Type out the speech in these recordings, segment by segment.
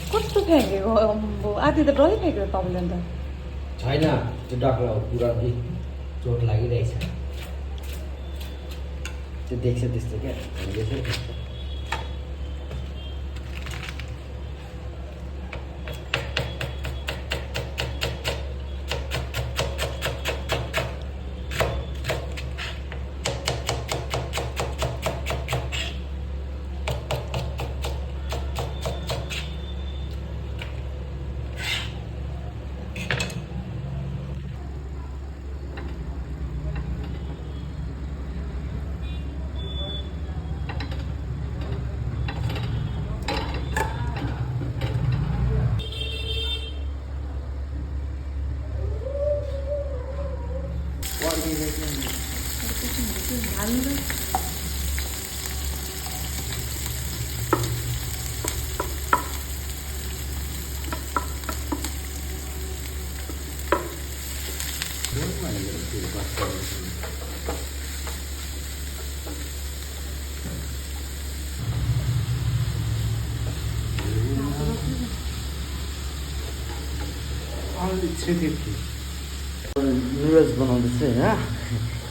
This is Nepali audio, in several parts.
कस्तो फ्याँकेको आधी त डल्लै फ्याँकेको तपाईँले अन्त छैन त्यो डक्टर पुरा कि चोट लागिरहेछ त्यो देख्छ त्यस्तो क्या नुडल्स बनाउँदैछु होइन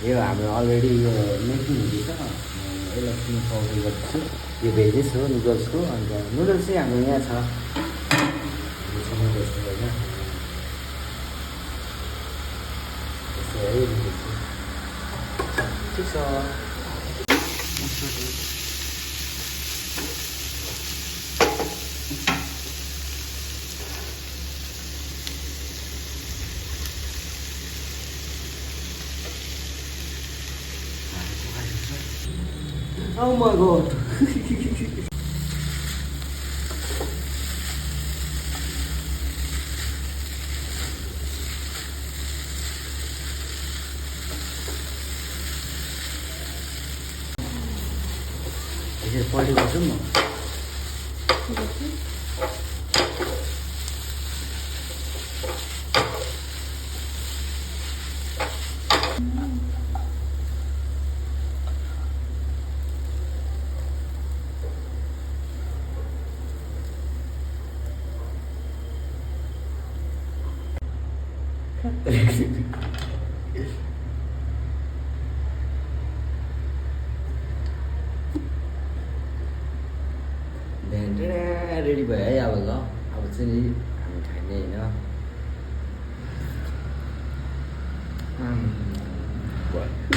यो हाम्रो अलरेडी यो मेकिङ हुँदैछ यसलाई किन पाउडर गर्दैछु यो भेजेस हो नुडल्सको अन्त नुडल्स चाहिँ हाम्रो यहाँ छ नुडल्स होइन ठिक छ Oh my god. यसरी पढ्दै गर्छु नि रेडी भयो है अब ल अब चाहिँ नि हामी खाने होइन